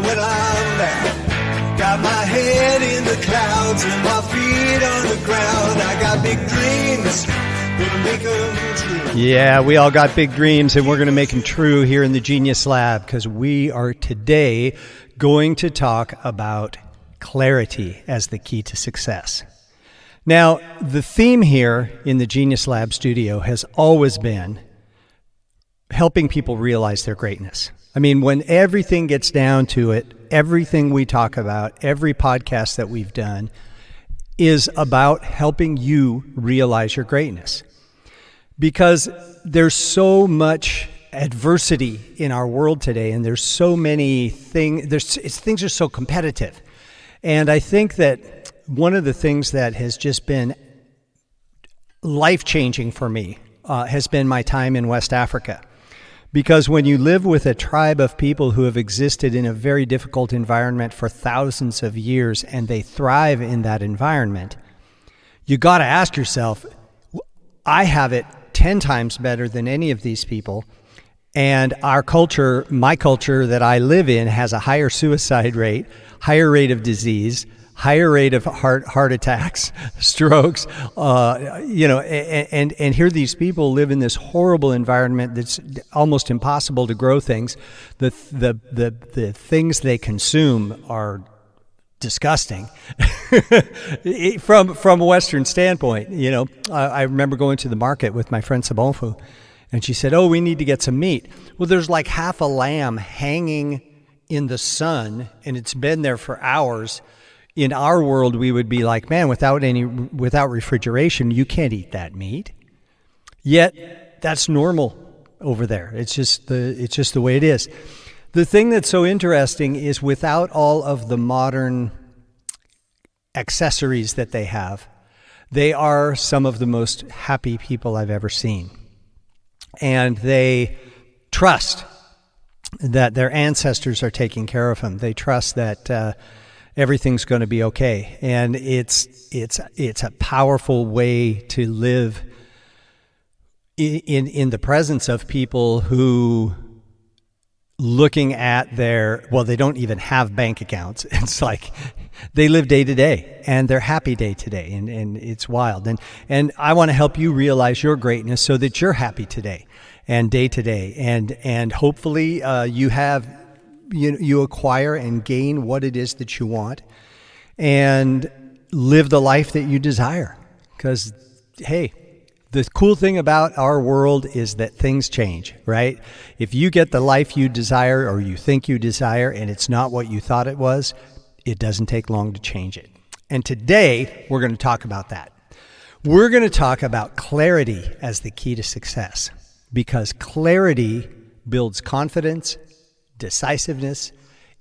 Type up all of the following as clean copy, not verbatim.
when I'm down. Got my head in the clouds and my feet on the ground. I got big dreams, gonna make them true. Yeah, we all got big dreams, and we're going to make them true here in the Genius Lab, because we are today going to talk about clarity as the key to success. Now, the theme here in the Genius Lab studio has always been helping people realize their greatness. I mean, when everything gets down to it, everything we talk about, every podcast that we've done is about helping you realize your greatness. Because there's so much adversity in our world today, and there's so many things, things are so competitive. And I think that one of the things that has just been life-changing for me has been my time in West Africa. Because when you live with a tribe of people who have existed in a very difficult environment for thousands of years and they thrive in that environment, you got to ask yourself, I have it 10 times better than any of these people, and our culture, my culture that I live in, has a higher suicide rate, higher rate of disease, higher rate of heart attacks, strokes, and here these people live in this horrible environment that's almost impossible to grow things. The things they consume are disgusting from a Western standpoint. You know, I remember going to the market with my friend Sabonfu, and she said, "Oh, we need to get some meat." Well, there's like half a lamb hanging in the sun, and it's been there for hours. In our world, we would be like, man, without refrigeration, you can't eat that meat. Yet that's normal over there. It's just the way it is. The thing that's so interesting is without all of the modern accessories that they have, they are some of the most happy people I've ever seen. And they trust that their ancestors are taking care of them. They trust that everything's going to be okay. And it's a powerful way to live in the presence of people who, looking at they don't even have bank accounts. It's like they live day to day, and they're happy day to day, and it's wild. And I want to help you realize your greatness so that you're happy today and day to day, and hopefully you acquire and gain what it is that you want and live the life that you desire. Because, hey, the cool thing about our world is that things change, right? If you get the life you desire or you think you desire and it's not what you thought it was, it doesn't take long to change it. And today, we're going to talk about that. We're going to talk about clarity as the key to success, because clarity builds confidence, decisiveness,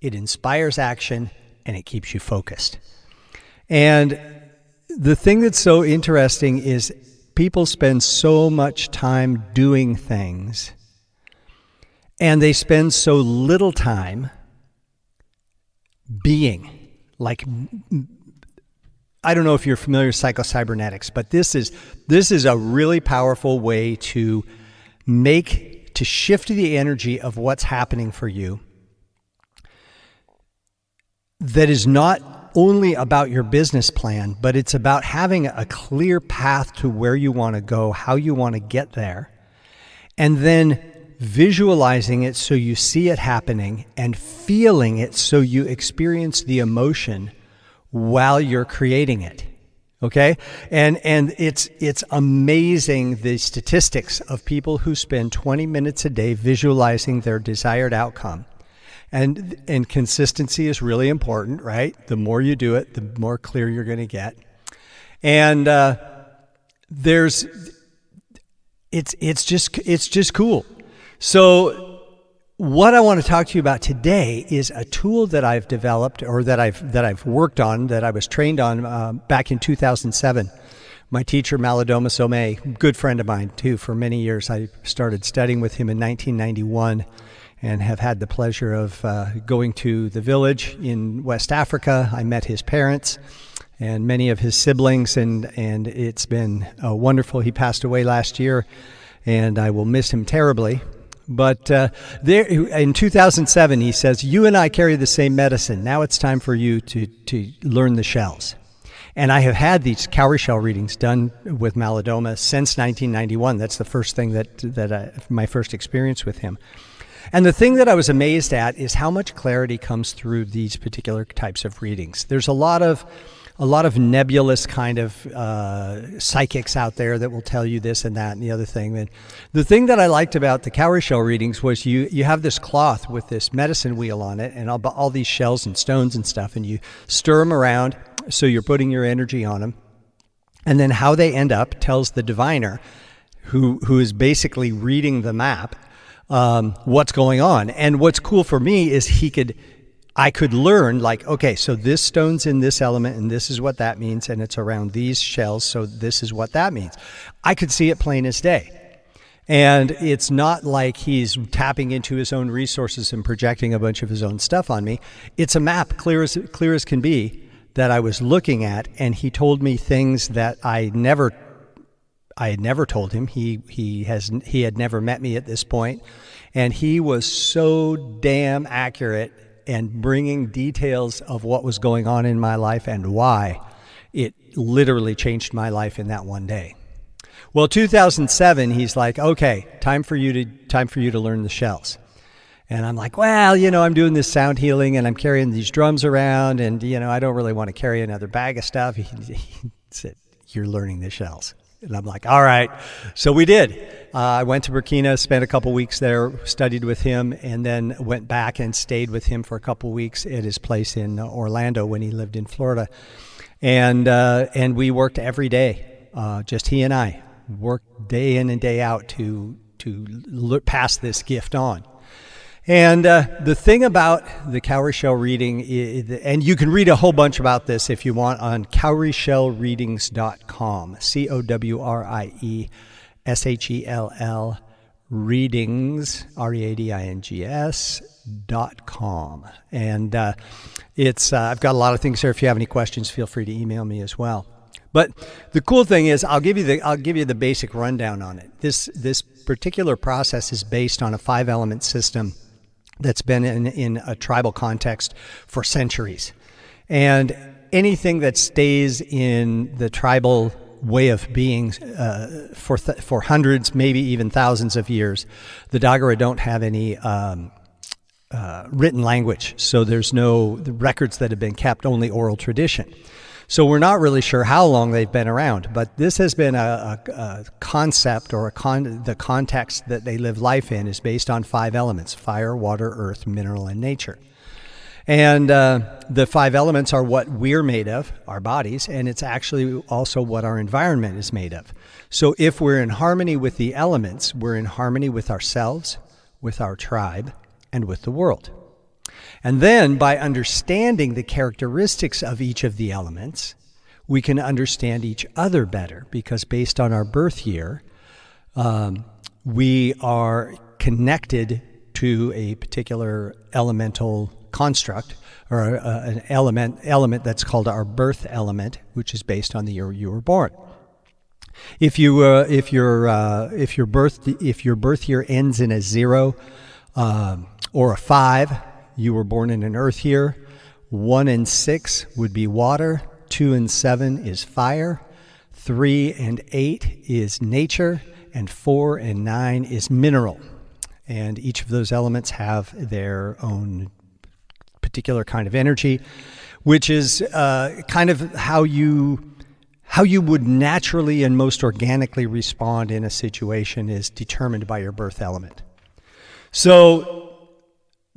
it inspires action, and it keeps you focused. And the thing that's so interesting is people spend so much time doing things, and they spend so little time being. Like, I don't know if you're familiar with psychocybernetics, but this is a really powerful way to shift the energy of what's happening for you, that is not only about your business plan, but it's about having a clear path to where you want to go, how you want to get there, and then visualizing it so you see it happening, and feeling it so you experience the emotion while you're creating it. Okay? And it's amazing, the statistics of people who spend 20 minutes a day visualizing their desired outcome. And consistency is really important, right? The more you do it, the more clear you're going to get. And it's just cool. So what I want to talk to you about today is a tool that I've developed, or that I've worked on, that I was trained on back in 2007. My teacher, Malidoma Somé, good friend of mine too for many years. I started studying with him in 1991 and have had the pleasure of going to the village in West Africa. I met his parents and many of his siblings, and it's been wonderful. He passed away last year, and I will miss him terribly. But there, in 2007, he says, "You and I carry the same medicine. Now it's time for you to learn the shells." And I have had these cowrie shell readings done with Malidoma since 1991. That's the first thing my first experience with him. And the thing that I was amazed at is how much clarity comes through these particular types of readings. There's a lot of nebulous kind of psychics out there that will tell you this and that and the other thing. And the thing that I liked about the cowrie shell readings was you have this cloth with this medicine wheel on it and all these shells and stones and stuff, and you stir them around, so you're putting your energy on them. And then how they end up tells the diviner, who is basically reading the map, what's going on. And what's cool for me is I could learn, like, okay, so this stone's in this element, and this is what that means, and it's around these shells, so this is what that means. I could see it plain as day. And it's not like he's tapping into his own resources and projecting a bunch of his own stuff on me. It's a map, clear as can be, that I was looking at, and he told me things that I had never told him. He had never met me at this point, and he was so damn accurate and bringing details of what was going on in my life and why. It literally changed my life in that one day. Well, 2007, he's like, okay, time for you to learn the shells. And I'm like, well, I'm doing this sound healing and I'm carrying these drums around, and I don't really want to carry another bag of stuff. He said, you're learning the shells. And I'm like, all right. So we did. I went to Burkina, spent a couple weeks there, studied with him, and then went back and stayed with him for a couple weeks at his place in Orlando when he lived in Florida. And we worked every day, just he and I worked day in and day out to pass this gift on. And the thing about the cowrie shell reading, and you can read a whole bunch about this if you want on cowrieshellreadings.com, COWRIESHELL readings, READINGS.com. And I've got a lot of things there. If you have any questions, feel free to email me as well. But the cool thing is, I'll give you the basic rundown on it. This particular process is based on a 5-element system that's been in a tribal context for centuries. And anything that stays in the tribal way of being for hundreds, maybe even thousands of years, the Dagara don't have any written language. So there's no records that have been kept, only oral tradition. So we're not really sure how long they've been around, but this has been a concept, or the context that they live life in is based on 5 elements: fire, water, earth, mineral, and nature. And the 5 elements are what we're made of, our bodies, and it's actually also what our environment is made of. So if we're in harmony with the elements, we're in harmony with ourselves, with our tribe, and with the world. And then by understanding the characteristics of each of the elements, we can understand each other better, because based on our birth year, we are connected to a particular elemental construct, or an element that's called our birth element, which is based on the year you were born. If your birth year ends in a 0 or a 5, you were born in an earth year. 1 and 6 would be water. 2 and 7 is fire. 3 and 8 is nature. And 4 and 9 is mineral. And each of those elements have their own particular kind of energy, which is kind of how you would naturally and most organically respond in a situation is determined by your birth element. So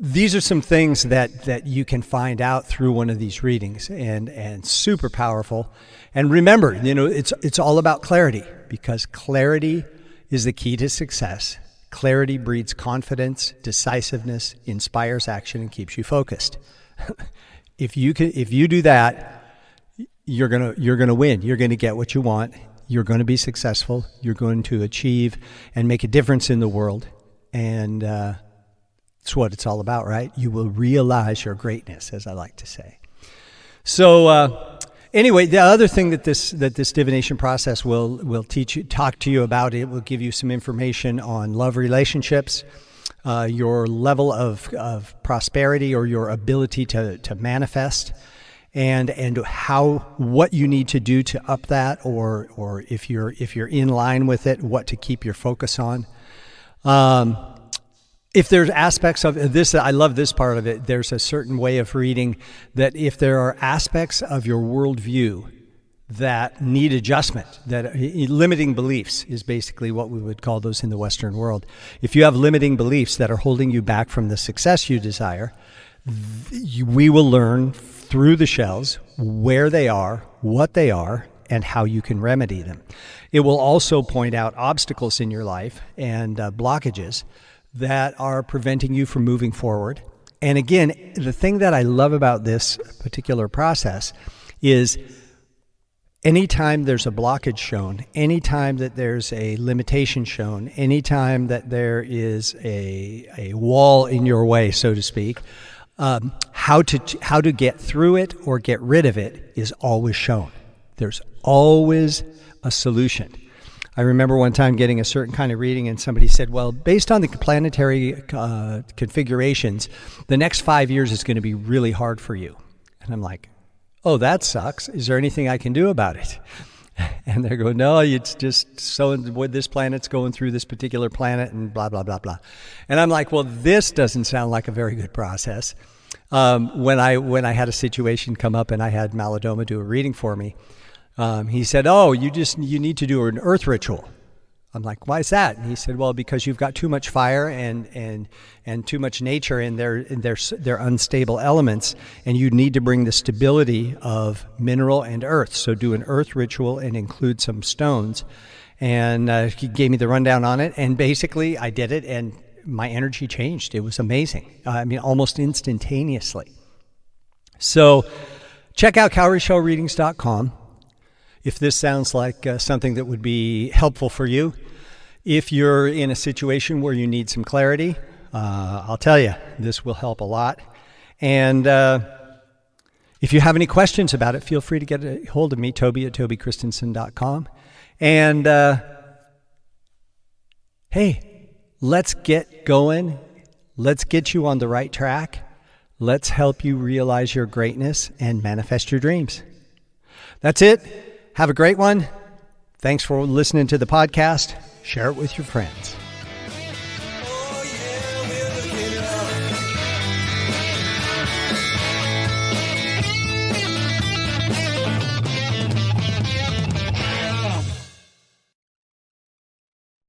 these are some things that you can find out through one of these readings, and super powerful. And remember, it's all about clarity, because clarity is the key to success. Clarity breeds confidence, decisiveness, inspires action, and keeps you focused. If you do that, you're gonna win. You're gonna get what you want. You're going to be successful. You're going to achieve and make a difference in the world. And it's what it's all about, right? You will realize your greatness, as I like to say. So anyway, the other thing that this divination process will talk to you about, it will give you some information on love relationships. your level of prosperity or your ability to manifest, and what you need to do to up that, or if you're in line with it, what to keep your focus on. If there's aspects of this, I love this part of it. There's a certain way of reading that if there are aspects of your worldview that need adjustment, that limiting beliefs is basically what we would call those in the Western world. If you have limiting beliefs that are holding you back from the success you desire, we will learn through the shells where they are, what they are, and how you can remedy them. It will also point out obstacles in your life and blockages that are preventing you from moving forward. And again, the thing that I love about this particular process is anytime there's a blockage shown, anytime that there's a limitation shown, anytime that there is a wall in your way, so to speak, how to get through it or get rid of it is always shown. There's always a solution. I remember one time getting a certain kind of reading and somebody said, well, based on the planetary configurations, the next 5 years is going to be really hard for you. And I'm like, oh, that sucks. Is there anything I can do about it? And they're going, no, it's just so this planet's going through this particular planet and blah, blah, blah, blah. And I'm like, well, this doesn't sound like a very good process. When I had a situation come up and I had Malidoma do a reading for me, he said, oh, you need to do an earth ritual. I'm like, why is that? And he said, well, because you've got too much fire and too much nature and they're unstable elements, and you need to bring the stability of mineral and earth. So do an earth ritual and include some stones. And he gave me the rundown on it, and basically I did it, and my energy changed. It was amazing. I mean, almost instantaneously. So check out CalvaryShowReadings.com. If this sounds like something that would be helpful for you. If you're in a situation where you need some clarity, I'll tell you, this will help a lot. And if you have any questions about it, feel free to get a hold of me, Toby at TobyChristensen.com. And hey, let's get going. Let's get you on the right track. Let's help you realize your greatness and manifest your dreams. That's it. Have a great one. Thanks for listening to the podcast. Share it with your friends.